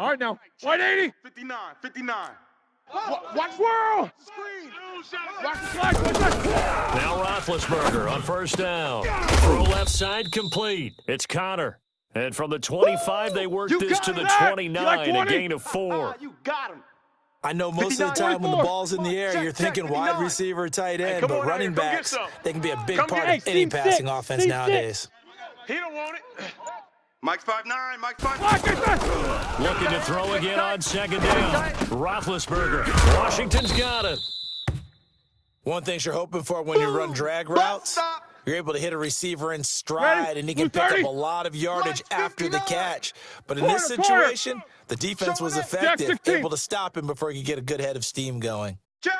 All right, now. 180. 59, 59. Watch swirl. Watch the flag. Now Roethlisberger on first down. Throw left side complete. It's Connor. And from the 25, they work this to the 29, a gain of 4. You got him. I know most of the time when the ball's in the air, you're thinking wide receiver, tight end, but running backs, they can be a big part of any passing offense nowadays. He don't want it. Mike's 5'9", Mike's 5'9". Looking to throw again on second down. Roethlisberger. Washington's got it. One thing you're hoping for when you run drag routes, you're able to hit a receiver in stride, and he can pick up a lot of yardage after the catch. But in this situation, the defense was effective, able to stop him before he could get a good head of steam going. Check.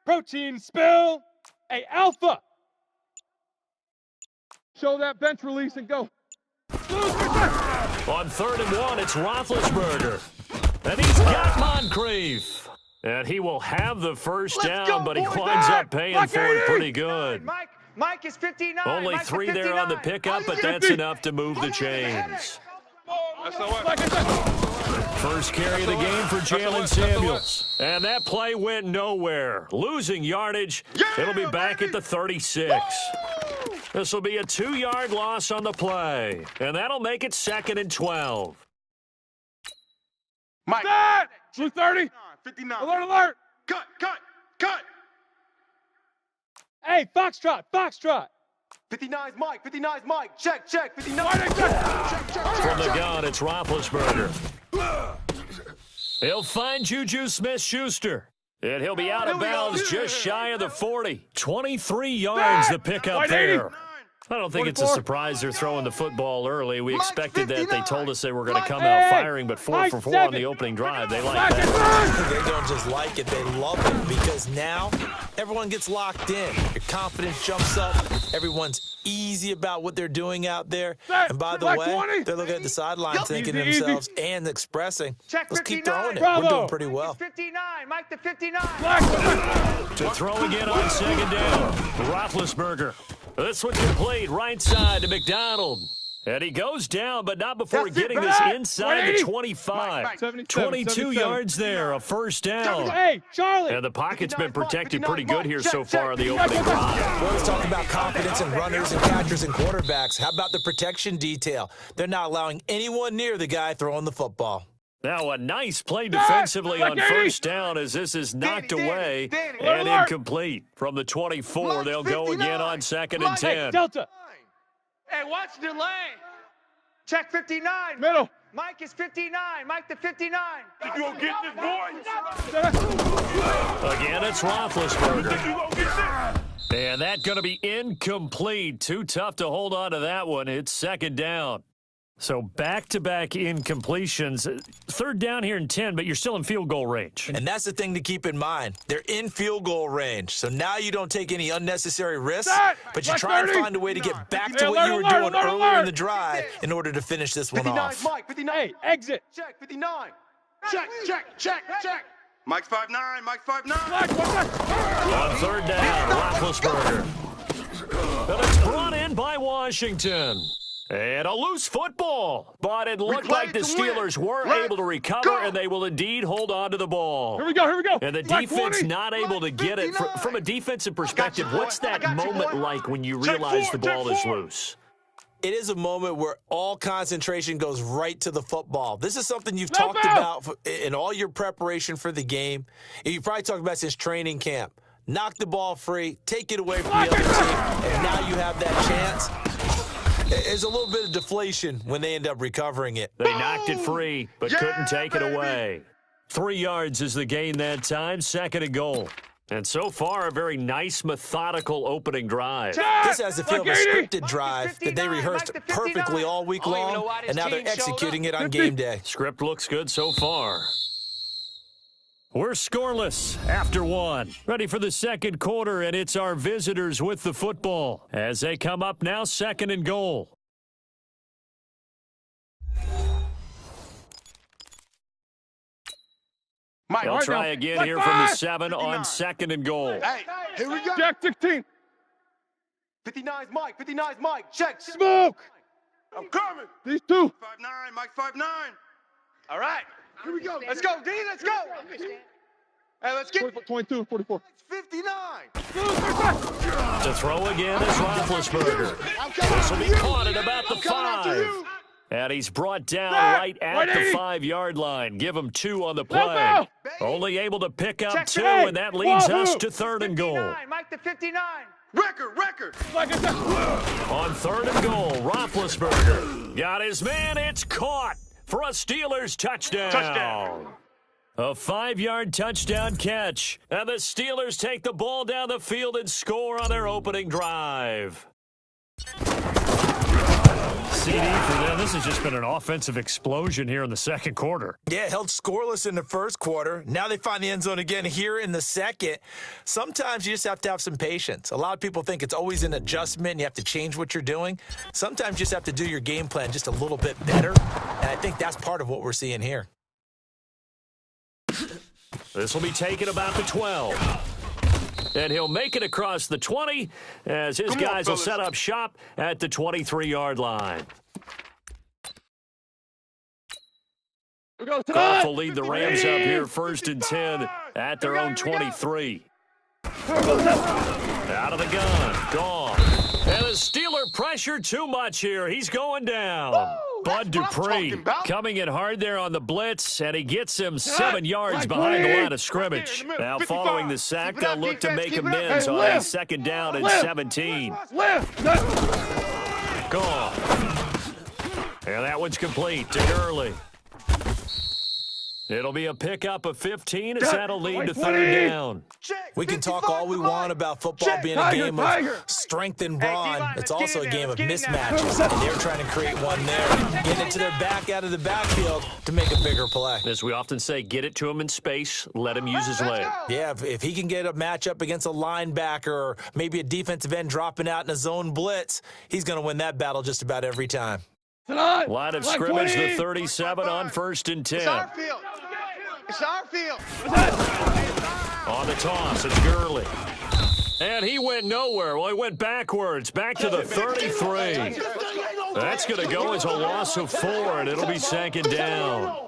Protein spill. Hey, Alpha. Show that bench release and go. On 3rd and 1, it's Roethlisberger. And he's got Moncrief. And he will have the first down, but he winds up paying for it pretty good. Mike is 59. Only 3 there on the pickup, but that's enough to move the chains. First carry of the game for Jalen Samuels. And that play went nowhere. Losing yardage. It'll be back at the 36. This will be a 2-yard loss on the play. And that'll make it 2nd and 12. Mike. 230. 59. Alert, alert. Cut. Hey, Foxtrot. 59's Mike. 59's Mike. Check. 59. From the gun, it's Roethlisberger. He'll find Juju Smith-Schuster. And he'll be out of bounds just shy of the 40. 23 yards the pickup there. I don't think it's a surprise they're throwing the football early. We expected that. They told us they were going to come out firing, but 4 for 4 on the opening drive. They like that. They don't just like it, they love it, because now everyone gets locked in. Your confidence jumps up. Everyone's easy about what they're doing out there. And by the way, they're looking at the sidelines thinking to themselves and expressing, let's keep throwing it. We're doing pretty well. 59, Mike the 59. To throw again on second down, Roethlisberger. This one complete, right side to McDonald. And he goes down, but not before getting this inside the 25. 22 yards there, a first down. Hey, Charlie. And the pocket's been protected pretty good here so far in the opening drive. We always talk about confidence in runners and catchers and quarterbacks. How about the protection detail? They're not allowing anyone near the guy throwing the football. Now a nice play defensively on first down as this is knocked away and incomplete. From the 24, they'll go again on 2nd and 10. Delta. Hey, watch the lane. Check 59. Middle. Mike is 59. Mike the 59. You gonna get this, boy? Again, it's Roethlisberger. And that's going to be incomplete. Too tough to hold on to that one. It's 2nd down. So back-to-back incompletions. 3rd down here in 10, but you're still in field goal range. And that's the thing to keep in mind. They're in field goal range. So now you don't take any unnecessary risks, but you try and find a way to get back to what you were doing earlier in the drive in order to finish this one off. Mike, 59. Hey, exit. Check, 59. Check. Mike's 5'9", Mike's 5'9". On 3rd down, Roethlisberger. But it's brought in by Washington. And a loose football. But it looked like the Steelers were able to recover, and they will indeed hold on to the ball. Here we go. And the defense not able to get it. From a defensive perspective, what's that moment like when you realize the ball is loose? It is a moment where all concentration goes right to the football. This is something you've talked about in all your preparation for the game. And you probably talked about since training camp. Knock the ball free, take it away from the other team, and now you have that chance. There's a little bit of deflation when they end up recovering it. They knocked it free, but couldn't take it away. 3 yards is the gain that time, 2nd and goal. And so far, a very nice, methodical opening drive. This has the feel of a scripted drive that they rehearsed perfectly all week long, and now they're executing it on game day. Script looks good so far. We're scoreless after 1. Ready for the 2nd quarter, and it's our visitors with the football as they come up now, 2nd and goal. Mike, They'll try again here from the 7 on 2nd and goal. Hey, here we go. Jack 16. 59's Mike. 59's Mike. Check. Smoke. I'm coming. These two. 5'9", Mike 5'9". All right. Here we go. Let's go, D. Let's go. Hey, let's get 22, 44. 59. To throw again is Roethlisberger. This will be caught at about the 5. And he's brought down right at the 5-yard line. Give him 2 on the play. Only able to pick up 2, and that leads us to 3rd and goal. 59. Mike to 59. Record. On 3rd and goal, Roethlisberger got his man. It's caught for a Steelers touchdown. A 5-yard touchdown catch. And the Steelers take the ball down the field and score on their opening drive. CD for them. This has just been an offensive explosion here in the second quarter. Yeah, held scoreless in the first quarter. Now they find the end zone again here in the second. Sometimes you just have to have some patience. A lot of people think it's always an adjustment. You have to change what you're doing. Sometimes you just have to do your game plan just a little bit better. And I think that's part of what we're seeing here. This will be taken about the 12. And he'll make it across the 20 as his guys will set up shop at the 23-yard line. Goff will lead the Rams up here 1st and 10 at their own 23. Out of the gun. Gone. And the Steeler pressure too much here. He's going down. Bud Dupree coming in hard there on the blitz, and he gets him 7 yards behind the line of scrimmage. Now, following the sack, they'll look to make amends on a 2nd down and 17. Gone. And that one's complete to Gurley. It'll be a pickup of 15 as that'll lead to 3rd down. We can talk all we want about football being a game of strength and brawn. It's also a game of mismatches. And they're trying to create one there. Get it to their back out of the backfield to make a bigger play. As we often say, get it to him in space. Let him use his leg. Yeah, if he can get a matchup against a linebacker or maybe a defensive end dropping out in a zone blitz, he's going to win that battle just about every time. Line of scrimmage, the 37 on 1st and 10. It's our field. It's our field. On the toss, it's Gurley. And he went nowhere. Well, he went backwards, back to the 33. That's going to go as a loss of 4, and it'll be 2nd down.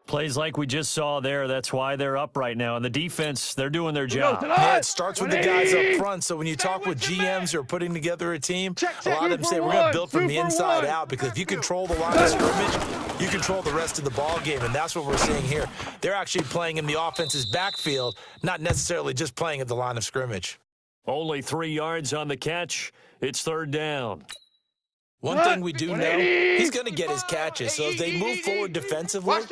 Plays like we just saw there. That's why they're up right now. And the defense, they're doing their job. Yeah, it starts with the guys up front. So when you talk with GMs who are putting together a team, a lot of them say we're going to build from the inside out, because if you control the line of scrimmage, you control the rest of the ball game. And that's what we're seeing here. They're actually playing in the offense's backfield, not necessarily just playing at the line of scrimmage. Only 3 yards on the catch. It's 3rd down. One thing we do know, he's going to get his catches. So as they move forward defensively,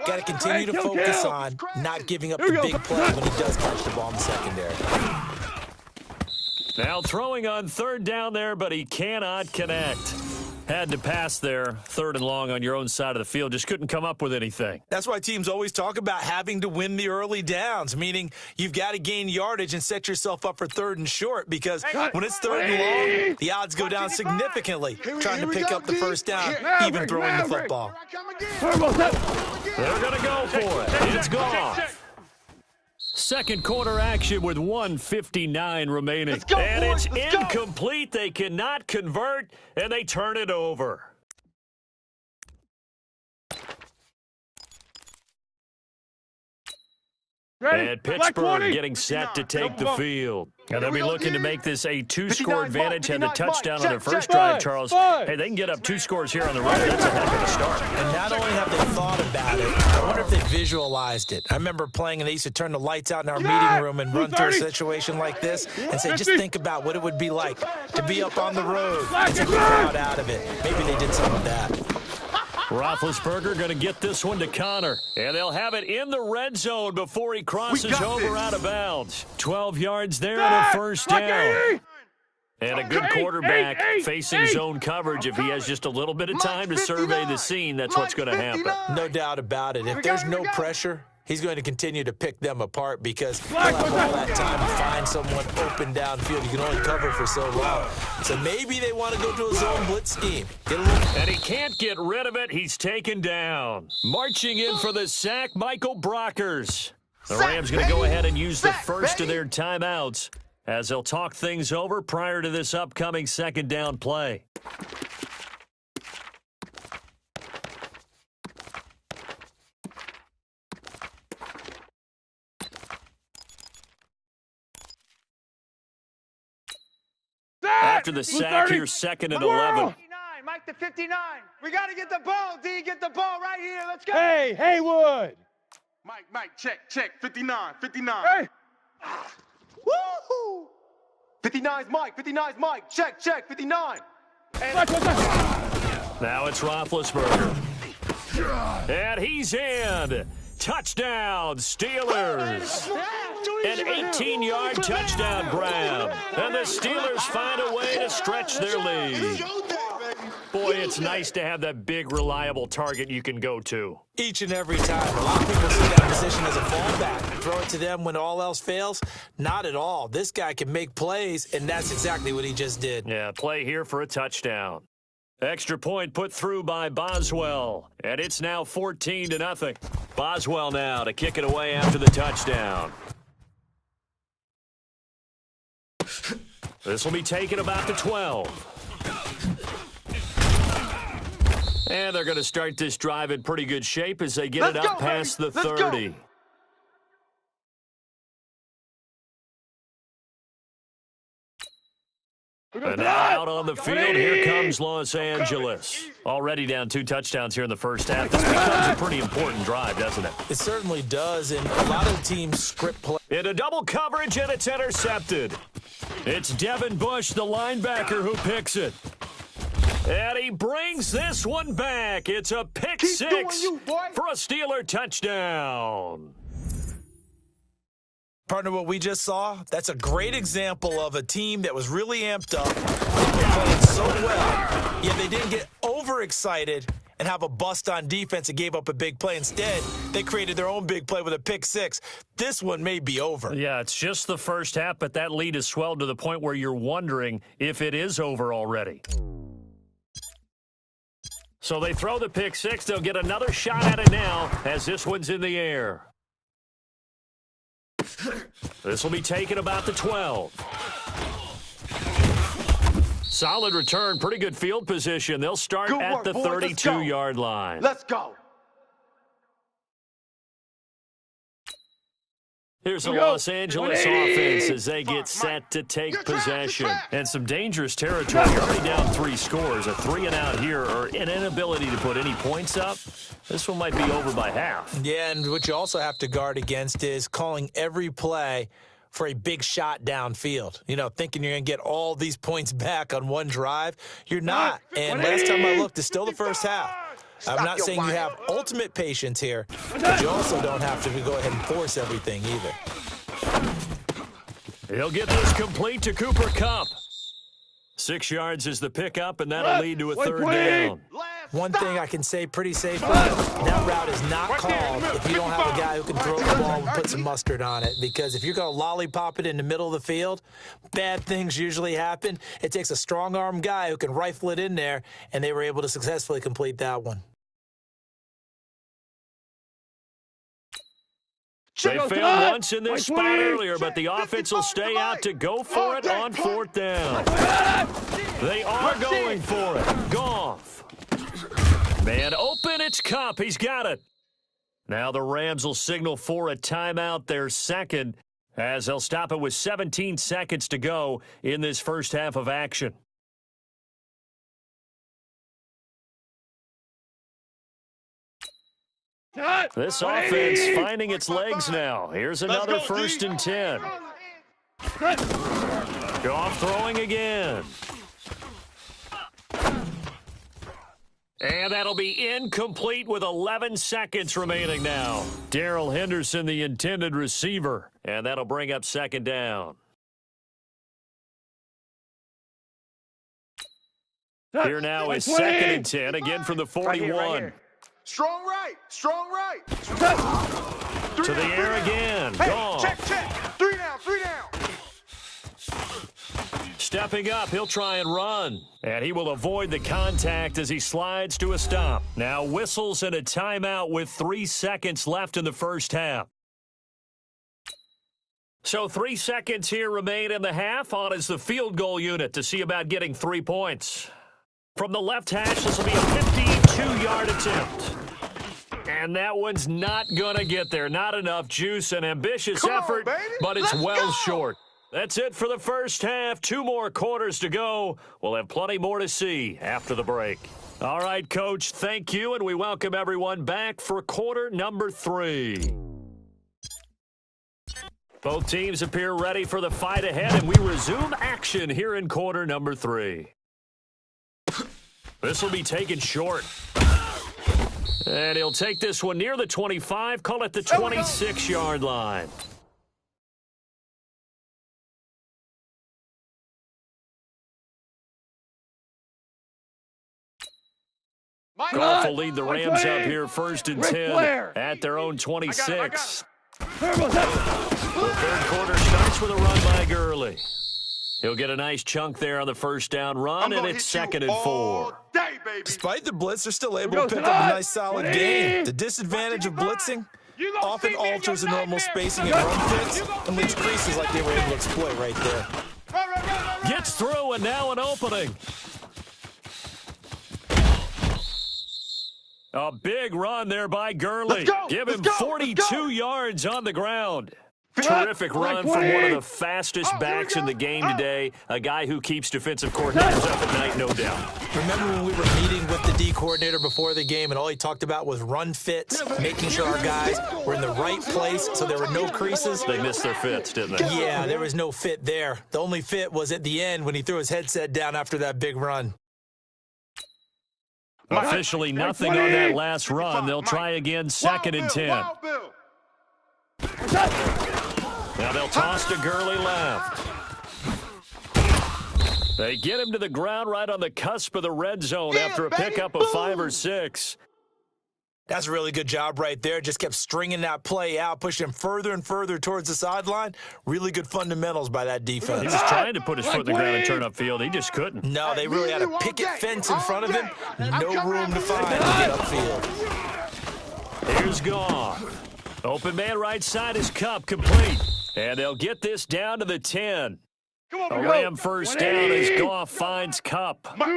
got to continue to focus on not giving up the big play when he does catch the ball in the secondary. Now throwing on 3rd down there, but he cannot connect. Had to pass there, 3rd and long on your own side of the field. Just couldn't come up with anything. That's why teams always talk about having to win the early downs, meaning you've got to gain yardage and set yourself up for 3rd and short, because when it's 3rd and long, the odds go down significantly trying to pick up the 1st down, even throwing the football. They're going to go for it. It's gone. Second quarter action with 1:59 remaining. And it's incomplete. They cannot convert, and they turn it over. And Pittsburgh getting set to take the field. And they'll be looking to make this a 2-score advantage. Had the touchdown on their first drive, Charles. Hey, they can get up 2 scores here on the road. That's a heck of a start. And not only have they thought about it, I wonder if they visualized it. I remember playing, and they used to turn the lights out in our meeting room and run through a situation like this and say, just think about what it would be like to be up on the road and take the crowd out of it. Maybe they did some of that. Roethlisberger going to get this one to Connor. And they'll have it in the red zone before he crosses over out of bounds. 12 yards there and a 1st down. And a good quarterback facing zone coverage. If he has just a little bit of time to survey the scene, that's what's going to happen. No doubt about it. If there's no pressure, he's going to continue to pick them apart, because he'll have all that time to find someone open downfield. You can only cover for so long. So maybe they want to go to a zone blitz scheme. And he can't get rid of it. He's taken down. Marching in for the sack, Michael Brockers. The Rams going to go ahead and use the first of their timeouts as they'll talk things over prior to this upcoming 2nd down play. after the sack here, 2nd and 11. 59, Mike the 59. We got to get the ball, D. Get the ball right here. Let's go. Hey, Haywood. Mike, check. 59. Hey. Woo-hoo! 59's Mike. Check. 59. Now it's Roethlisberger. And he's in. Touchdown, Steelers. An 18-yard touchdown grab. And the Steelers find a way to stretch their lead. Boy, it's nice to have that big, reliable target you can go to. Each and every time. A lot of people see that position as a fallback. Throw it to them when all else fails. Not at all. This guy can make plays, and that's exactly what he just did. Yeah, play here for a touchdown. Extra point put through by Boswell. And it's now 14-0. Boswell now to kick it away after the touchdown. This will be taken about the 12. And they're going to start this drive in pretty good shape as they get it up past the 30. And now out on the field, here comes Los Angeles. Already down 2 touchdowns here in the first half. This becomes a pretty important drive, doesn't it? It certainly does, and a lot of teams script play. Into double coverage, and it's intercepted. It's Devin Bush, the linebacker, who picks it. And he brings this one back. It's a pick six for a Steeler touchdown. Partner, what we just saw, that's a great example of a team that was really amped up and playing so well, yet they didn't get overexcited and have a bust on defense and gave up a big play. Instead, they created their own big play with a pick six. This one may be over. Yeah, it's just the first half, but that lead has swelled to the point where you're wondering if it is over already. So they throw the pick six. They'll get another shot at it now as this one's in the air. This will be taken about the 12. Solid return, pretty good field position. They'll start at the 32-yard line. Let's go. Here's the Los Angeles offense as they get set to take possession. And some dangerous territory. You're already down 3 scores. A 3-and-out here or an inability to put any points up. This one might be over by half. Yeah, and what you also have to guard against is calling every play for a big shot downfield. You know, thinking you're going to get all these points back on one drive. You're not. And last time I looked, it's still the first half. I'm not saying you have ultimate patience here, but you also don't have to go ahead and force everything either. He'll get this complete to Cooper Kupp. 6 yards is the pickup, and that'll lead to a 3rd down. One thing I can say pretty safely, that route is not called if you don't have a guy who can throw the ball and put some mustard on it. Because if you're going to lollipop it in the middle of the field, bad things usually happen. It takes a strong-arm guy who can rifle it in there, and they were able to successfully complete that one. They failed once in this spot earlier, but the offense will stay out to go for it on 4th down. They are going for it. Goff. Man open, it's Kupp. He's got it. Now the Rams will signal for a timeout, their second, as they'll stop it with 17 seconds to go in this first half of action. This offense finding its legs now. Here's another 1st and 10. Goff throwing again. And that'll be incomplete with 11 seconds remaining now. Darrell Henderson, the intended receiver. And that'll bring up 2nd down. Here now is 2nd and 10, again from the 41. Right here. Strong right. To the air again. Gone. Check. 3 down. Stepping up, he'll try and run. And he will avoid the contact as he slides to a stop. Now whistles and a timeout with 3 seconds left in the first half. So 3 seconds here remain in the half. On is the field goal unit to see about getting 3 points. From the left hash, this will be a 52-yard attempt. And that one's not going to get there. Not enough juice, an ambitious effort, but it's well short. That's it for the first half. 2 more quarters to go. We'll have plenty more to see after the break. All right, Coach, thank you, and we welcome everyone back for quarter number 3. Both teams appear ready for the fight ahead, and we resume action here in quarter number 3. This will be taken short. And he'll take this one near the 25, call it the 26-yard line. Goff will lead the Rams up here first and 10 at their own 26. The third quarter starts with a run by Gurley. He'll get a nice chunk there on the first down run, and it's 2nd and 4. Despite the blitz, they're still able to pick up a nice solid gain. The disadvantage of blitzing often alters the normal spacing and run fits and leaves creases like they were able to exploit right there. Gets through, and now an opening. A big run there by Gurley. Give him 42 yards on the ground. Terrific run from one of the fastest backs in the game today. A guy who keeps defensive coordinators up at night, no doubt. Remember when we were meeting with the D coordinator before the game and all he talked about was run fits, making sure our guys were in the right place so there were no creases? They missed their fits, didn't they? Yeah, there was no fit there. The only fit was at the end when he threw his headset down after that big run. Officially nothing on that last run. They'll try again, 2nd and 10. Now they'll toss to Gurley left. They get him to the ground right on the cusp of the red zone after a pickup of 5 or 6. That's a really good job right there. Just kept stringing that play out, pushing him further and further towards the sideline. Really good fundamentals by that defense. He was trying to put his foot in the ground and turn upfield. He just couldn't. No, they really had a picket fence in front of him. No room to find to get upfield. Here's Goff. Open man right side is Kupp, complete. And they'll get this down to the 10. A Ram first down as Goff finds Kupp. I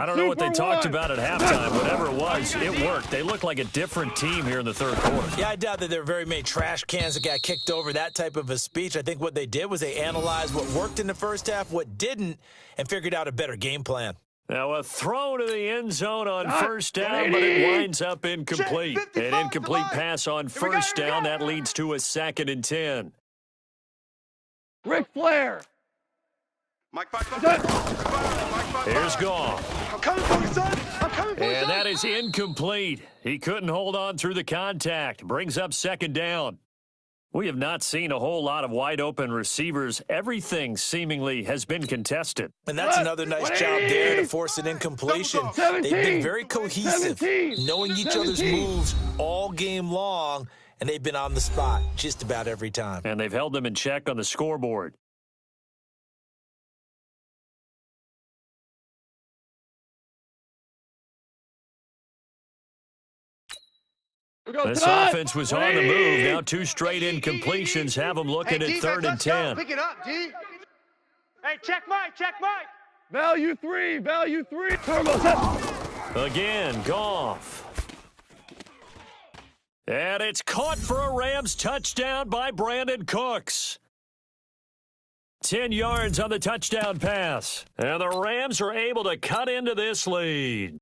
don't know what they talked about at halftime. Whatever it was, it worked. They look like a different team here in the third quarter. Yeah, I doubt that there were very many trash cans that got kicked over, that type of a speech. I think what they did was they analyzed what worked in the first half, what didn't, and figured out a better game plan. Now a throw to the end zone on first down, but it winds up incomplete. An incomplete pass on first down. That leads to a 2nd and 10. Ric Flair. Here's Goff. I'm coming for you, son. I'm coming for you, son. And that is incomplete. He couldn't hold on through the contact. Brings up 2nd down. We have not seen a whole lot of wide-open receivers. Everything seemingly has been contested. And that's another nice job there to force an incompletion. They've been very cohesive, knowing each other's moves all game long, and they've been on the spot just about every time. And they've held them in check on the scoreboard. This offense was on the move. Now 2 straight incompletions have them looking at 3rd and 10. Pick it up, D. Hey, check Mike, check Mike. Value 3, value 3. Again, Goff. And it's caught for a Rams touchdown by Brandon Cooks. 10 yards on the touchdown pass. And the Rams are able to cut into this lead.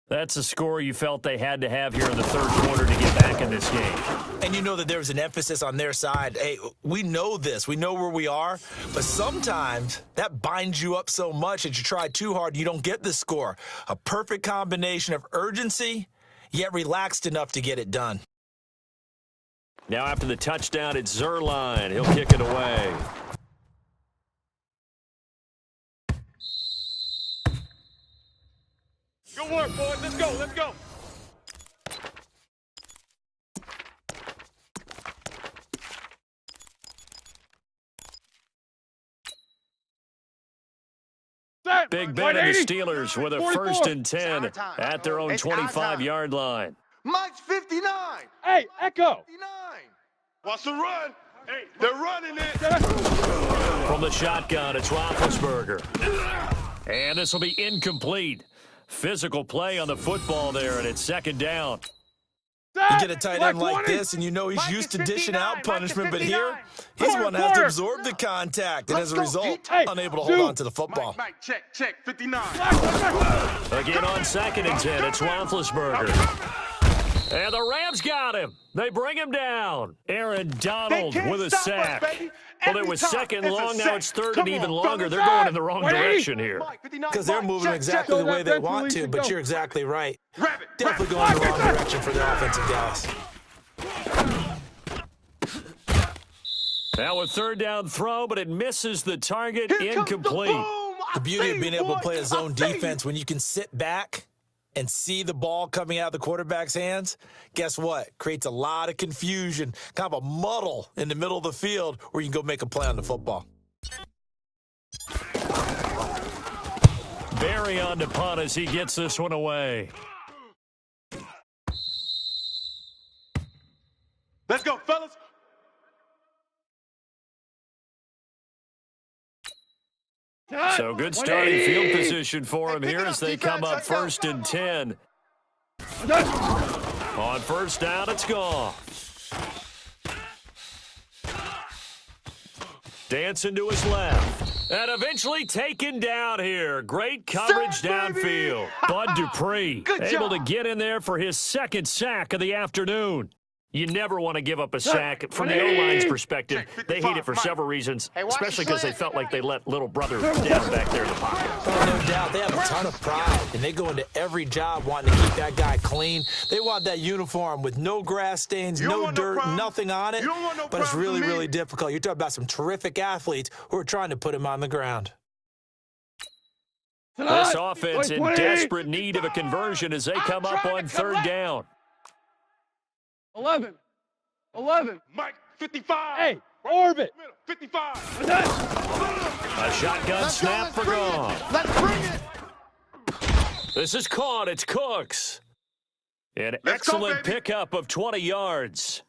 That's a score you felt they had to have here in the third quarter to get back in this game. And you know that there was an emphasis on their side. Hey, we know this. We know where we are. But sometimes that binds you up so much that you try too hard, you don't get the score. A perfect combination of urgency, yet relaxed enough to get it done. Now after the touchdown, it's Zerline. He'll kick it away. Good work, boys. Let's go. Let's go. Big Ben and the Steelers with a 1st and 10 at their own 25-yard line. Mike's 59. Hey, Echo. 59. Watch the run. Hey, they're running it. From the shotgun, it's Roethlisberger. And this will be incomplete. Physical play on the football there, and it's 2nd down. You get a tight end like this, and you know he's used to dishing out punishment, but here, he's one that has to absorb the contact, and as a result, unable to hold on to the football. Mike, check, 59. Again on 2nd and 10, it's Roethlisberger. And the Rams got him. They bring him down. Aaron Donald with a sack. Well, it was 2nd long, now it's 3rd and even longer. They're going in the wrong direction here. Because they're moving exactly the way they want to, but you're exactly right. Definitely going in the wrong direction for their offensive guys. Now a 3rd down throw, but it misses the target. Incomplete. The beauty of being able to play a zone defense when you can sit back and see the ball coming out of the quarterback's hands, guess what? Creates a lot of confusion, kind of a muddle in the middle of the field where you can go make a play on the football. Barry on to punt as he gets this one away. Let's go, fellas. So good starting field position for him here as they come up 1st and 10. On 1st down, it's gone. Dancing to his left. And eventually taken down here. Great coverage downfield. Bud Dupree able to get in there for his 2nd sack of the afternoon. You never want to give up a sack. From the O-line's perspective, they hate it for several reasons, especially because they felt like they let little brother down back there in the pocket. Oh, no doubt. They have a ton of pride, and they go into every job wanting to keep that guy clean. They want that uniform with no grass stains, no dirt, nothing on it. But it's really, really difficult. You're talking about some terrific athletes who are trying to put him on the ground. This offense in desperate need of a conversion as they come up on 3rd down. 11. Mike, 55. Hey, orbit. 55. A shotgun snap for Goff. Let's bring it. This is caught. It's Cooks. An excellent pickup of 20 yards.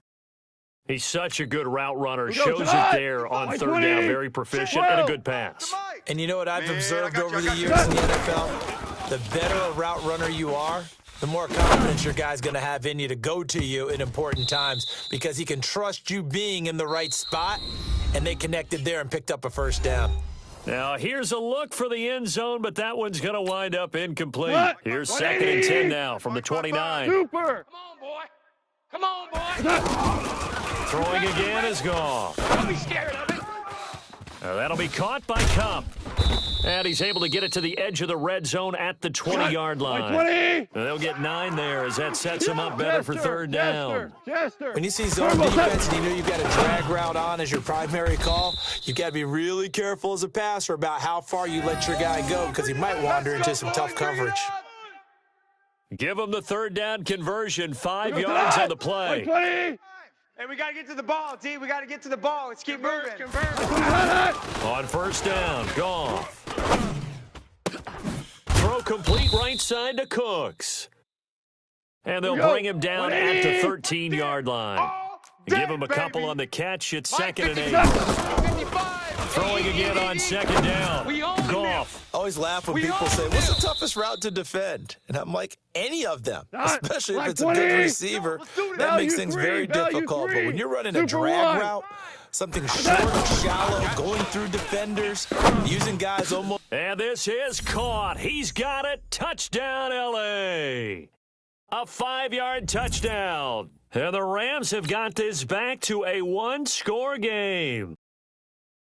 He's such a good route runner. Shows it there on 3rd down. Very proficient and a good pass. And you know what I've observed over the years in the NFL? The better a route runner you are, the more confidence your guy's going to have in you to go to you in important times because he can trust you being in the right spot, and they connected there and picked up a 1st down. Now, here's a look for the end zone, but that one's going to wind up incomplete. Here's 2nd and 10 now from the 29. Super. Come on, boy. Throwing again is gone. Don't be scared of it. That'll be caught by Cup. And he's able to get it to the edge of the red zone at the 20-yard line. 20. And they'll get 9 there as that sets him up better for 3rd down. When you see zone defense and you know you've got a drag route on as your primary call, you've got to be really careful as a passer about how far you let your guy go because he might wander into some tough coverage. Give him the 3rd down conversion, 5 yards on the play. Hey, we got to get to the ball, D. We got to get to the ball. Let's keep moving. On 1st down, Goff. Throw complete right side to Cooks. And they'll bring him down at the 13-yard line. Give him a couple on the catch. It's 2nd and 8. Throwing again on 2nd down. Goff. I always laugh when people say, what's the toughest route to defend? And I'm like, any of them, especially if it's a good receiver. That makes things very difficult. But when you're running a drag route, something short and shallow, going through defenders, using guys almost. And this is caught. He's got it. Touchdown, L.A. A 5-yard touchdown. And the Rams have got this back to a 1-score game.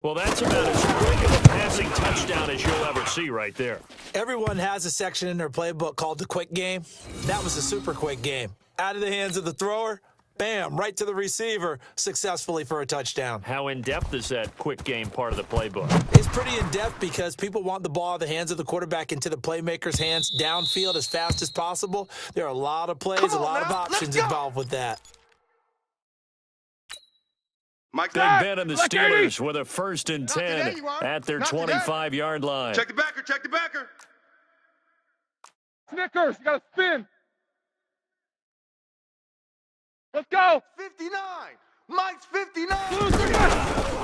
Well, that's about as quick of a passing touchdown as you'll ever see right there. Everyone has a section in their playbook called the quick game. That was a super quick game. Out of the hands of the thrower, bam, right to the receiver, successfully for a touchdown. How in-depth is that quick game part of the playbook? It's pretty in-depth because people want the ball out of the hands of the quarterback into the playmaker's hands downfield as fast as possible. There are a lot of plays, a lot of options involved with that. Mike, Big Ben and the Steelers with a 1st and 10 at their 25-yard line. Check the backer, check the backer. Snickers, you got to spin. Let's go. 59. Mike's 59.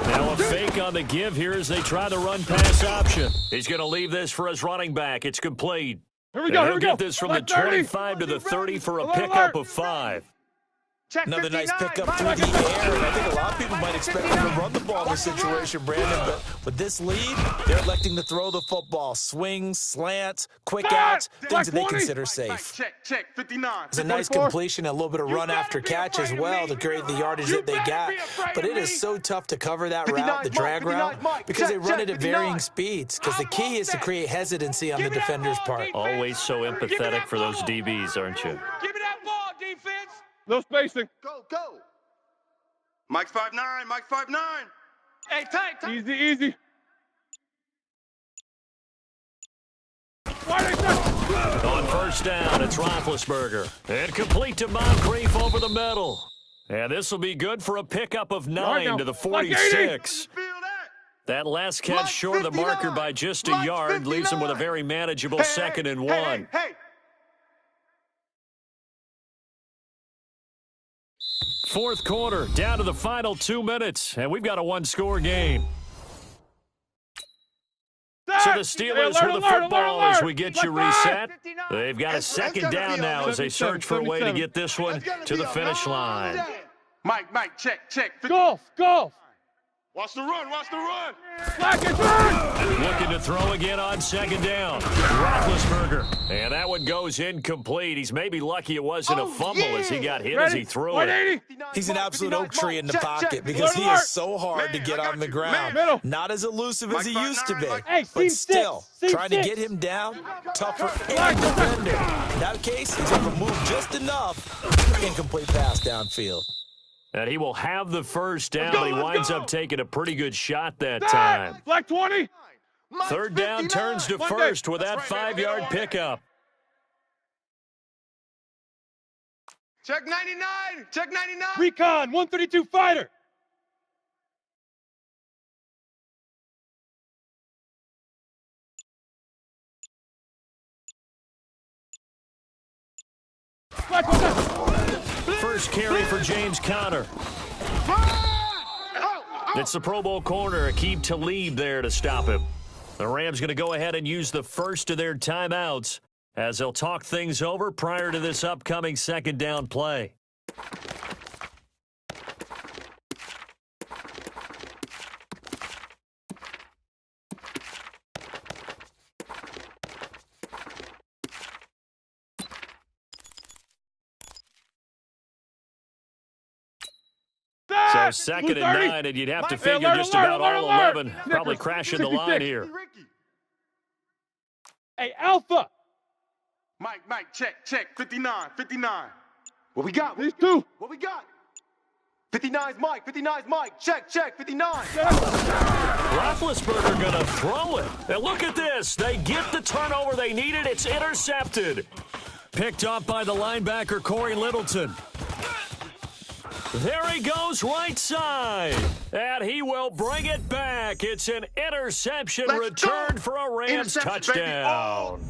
Now a fake on the give here as they try the run-pass option. He's going to leave this for his running back. It's complete. Here we go. He'll get this from the 25 to the 30 for a pickup of 5. Check Another 59. nice pickup Mike, through the air. And I think a lot of people might expect them to run the ball in this situation, Brandon. But with this lead, they're electing to throw the football. Swings, slants, quick outs, things that they consider safe. Check, 59. It's a nice completion, a little bit of run after catch as well to create the yardage that they got. But it is so tough to cover that route, the drag route, because they run it at varying speeds. Because the key is to create hesitancy on the defender's part. Always so empathetic for those DBs, aren't you? Give me that ball, defense. No spacing. Go. Mike's 5'9", Mike's 5'9". Hey, tight. Easy. On first down, it's Roethlisberger. And complete to Moncrief over the middle. And this will be good for a pickup of 9 to the 46. That last catch short of the marker by just a yard leaves him with a very manageable 2nd and 1. Hey. Fourth quarter, down to the final 2 minutes, and we've got a one-score game. So the Steelers with the football as we get you reset. They've got a 2nd down now as they search for a way to get this one to the finish line. Mike, check. Golf. Watch the run. Looking to throw again on 2nd down. Roethlisberger. And that one goes incomplete. He's maybe lucky it wasn't a fumble as he got hit as he threw it. He's an absolute oak tree in the pocket because he is so hard to get on the ground. Not as elusive as he used to be, but still, trying to get him down, tough for any defender. In that case, he's able to move just enough. Incomplete pass downfield. And he will have the first down, but he winds up taking a pretty good shot that time. Black 20. 3rd down turns to first with that 5-yard pickup. Check 99. Recon 132 fighter. First carry for James Conner. It's the Pro Bowl corner, Aqib Talib there to stop him. The Rams going to go ahead and use the first of their timeouts as they'll talk things over prior to this upcoming 2nd down play. So 2nd and 9, and you'd have to figure just about all 11 probably crashing the line here. Hey, Alpha. Mike, check. 59. What we got? These two. What we got? 59's Mike. Check. 59. Roethlisberger going to throw it. And look at this. They get the turnover they needed. It's intercepted. Picked up by the linebacker, Corey Littleton. There he goes, right side. And he will bring it back. It's an interception returned for a Rams touchdown.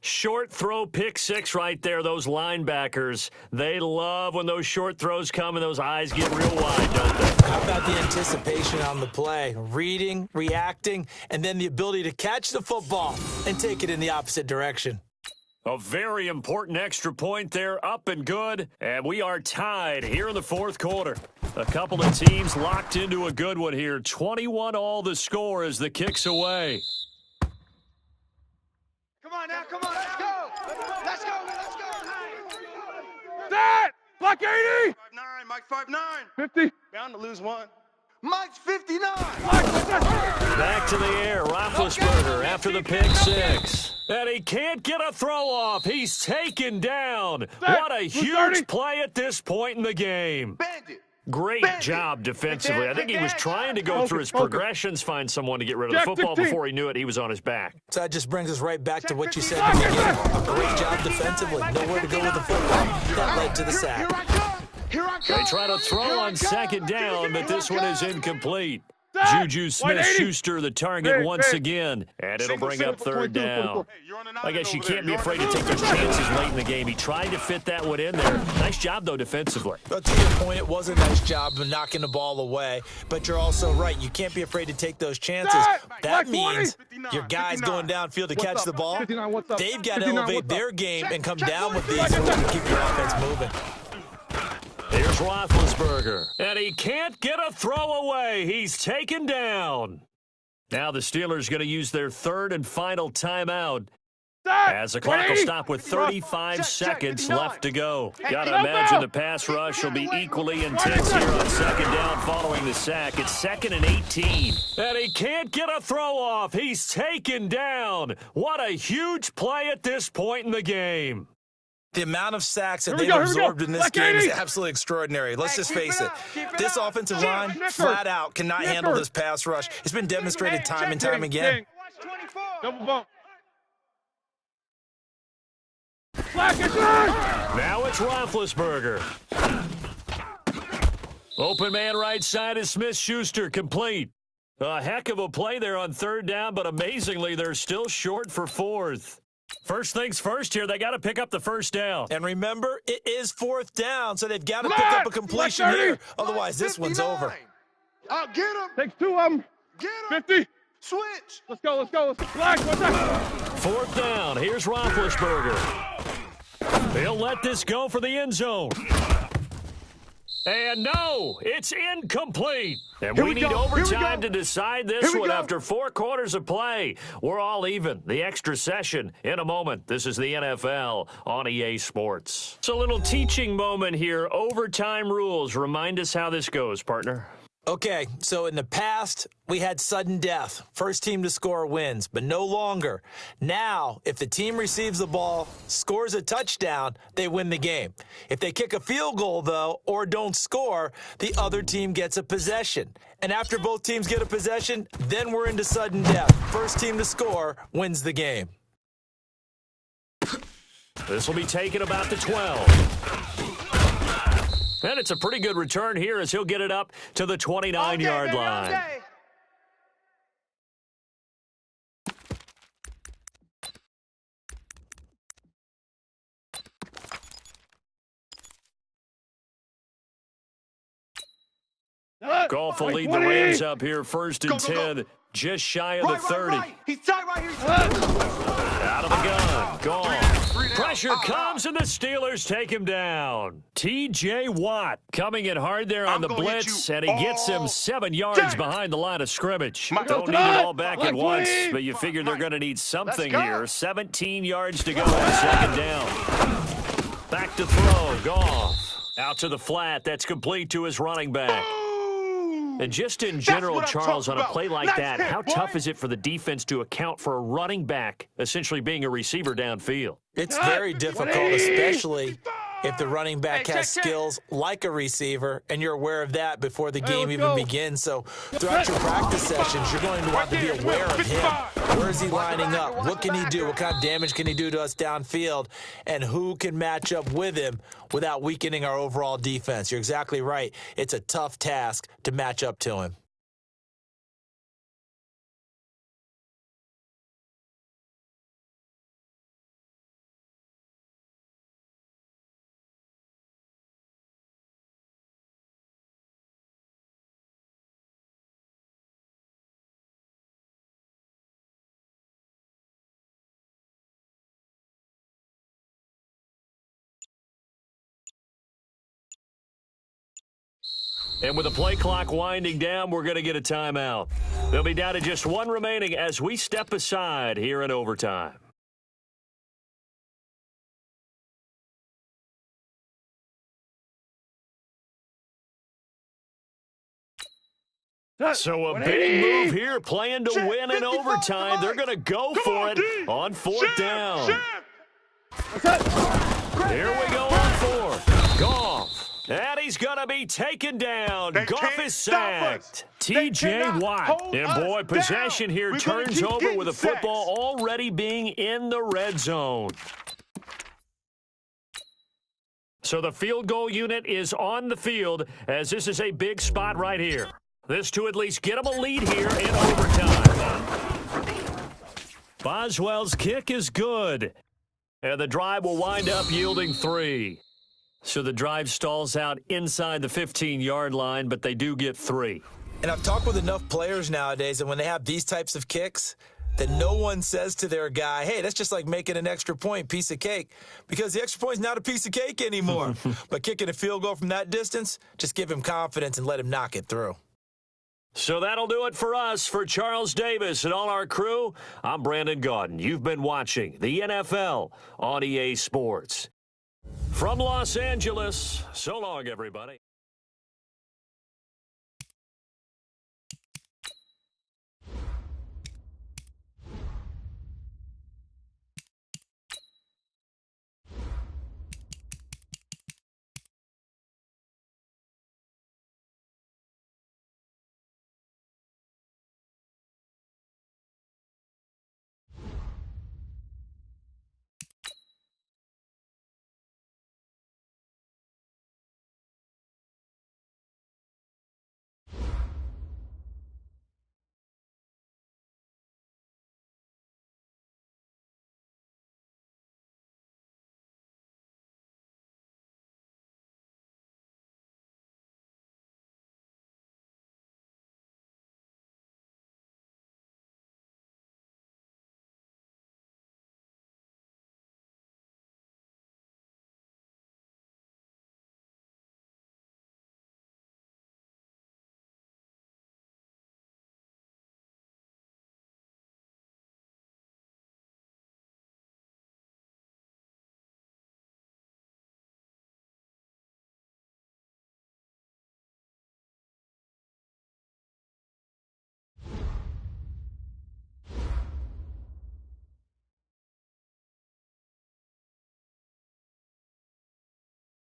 Short throw, pick 6 right there. Those linebackers, they love when those short throws come and those eyes get real wide, don't they? How about the anticipation on the play? Reading, reacting, and then the ability to catch the football and take it in the opposite direction. A very important extra point there, up and good, and we are tied here in the 4th quarter. A couple of teams locked into a good one here. 21 all the score as the kick's away. Come on, let's go. Let's go. That. Black 80. 5'9", Mike's 5'9". 50. Bound to lose one. Mike's 59. Back to the air, Roethlisberger after the pick 6. And he can't get a throw off. He's taken down. What a huge play at this point in the game. Great job defensively. I think he was trying to go through his progressions, find someone to get rid of the football. Before he knew it, he was on his back. So that just brings us right back to what you said in the beginning. A great job defensively. Nowhere to go with the football. That led to the sack. They try to throw on 2nd down, but this one is incomplete. Juju Smith-Schuster the target once again, and it'll bring up third down. I guess you can't be afraid to take those chances late in the game. He tried to fit that one in there. Nice job, though, defensively. But to your point, it was a nice job of knocking the ball away, but you're also right. You can't be afraid to take those chances. That means your guys going downfield to catch the ball, they've got to elevate their game and come down with these so we can keep your offense moving. Here's Roethlisberger, and he can't get a throw away. He's taken down. Now the Steelers going to use their third and final timeout as the clock will stop with 35 seconds left to go. Got to imagine the pass rush will be equally intense here on second down following the sack. It's 2nd and 18. And he can't get a throw off. He's taken down. What a huge play at this point in the game. The amount of sacks that they've absorbed in this game is absolutely extraordinary. Let's just face it. This offensive line, flat out, cannot handle this pass rush. It's been demonstrated time and time again. Double bump. Now it's Roethlisberger. Open man right side is Smith-Schuster, complete. A heck of a play there on third down, but amazingly, they're still short for fourth. First things first here, they got to pick up the first down. And remember, it is fourth down, so they've got to pick up a completion here. Otherwise, this one's over. I'll get him. Takes 2 of them. Get him. 50. Switch. Let's go. Black, what's that? Fourth down, here's Roethlisberger. They'll let this go for the end zone. And no, it's incomplete. And we need overtime to decide this one after 4 quarters of play. We're all even. The extra session in a moment. This is the NFL on EA Sports. It's a little teaching moment here. Overtime rules. Remind us how this goes, partner. Okay, so in the past, we had sudden death. First team to score wins, but no longer. Now, if the team receives the ball, scores a touchdown, they win the game. If they kick a field goal, though, or don't score, the other team gets a possession. And after both teams get a possession, then we're into sudden death. First team to score wins the game. This will be taken about the 12. And it's a pretty good return here as he'll get it up to the 29-yard line. Goff will lead the Rams up here first and 10, just shy of the 30. He's tight right here. Out of the gun, Goff. Pressure comes, and the Steelers take him down. T.J. Watt coming in hard there on the blitz, and he gets him 7 yards behind the line of scrimmage. Don't need it all back at once, but you figure they're going to need something here. 17 yards to go on second down. Back to throw, Goff. Out to the flat, that's complete to his running back. And just in general, Charles, on a play like that, how tough is it for the defense to account for a running back essentially being a receiver downfield? It's very difficult, especially if the running back has skills like a receiver, and you're aware of that before the game even begins. So throughout your practice sessions, you're going to want to be aware of him. Where is he lining up? What can he do? What kind of damage can he do to us downfield? And who can match up with him without weakening our overall defense? You're exactly right. It's a tough task to match up to him. And with the play clock winding down, we're going to get a timeout. They'll be down to just 1 remaining as we step aside here in overtime. So a big move here, playing to win in overtime. They're going to go for it on 4th down. Here we go on 4th. Goff. And he's going to be taken down. Goff is sacked. T.J. Watt. And, boy, possession here turns over with the football already being in the red zone. So the field goal unit is on the field as this is a big spot right here. This to at least get them a lead here in overtime. Boswell's kick is good. And the drive will wind up yielding 3. So the drive stalls out inside the 15-yard line, but they do get 3. And I've talked with enough players nowadays, and when they have these types of kicks, that no one says to their guy, hey, that's just like making an extra point, piece of cake, because the extra point is not a piece of cake anymore. But kicking a field goal from that distance, just give him confidence and let him knock it through. So that'll do it for us. For Charles Davis and all our crew, I'm Brandon Gaudin. You've been watching the NFL on EA Sports. From Los Angeles, so long, everybody.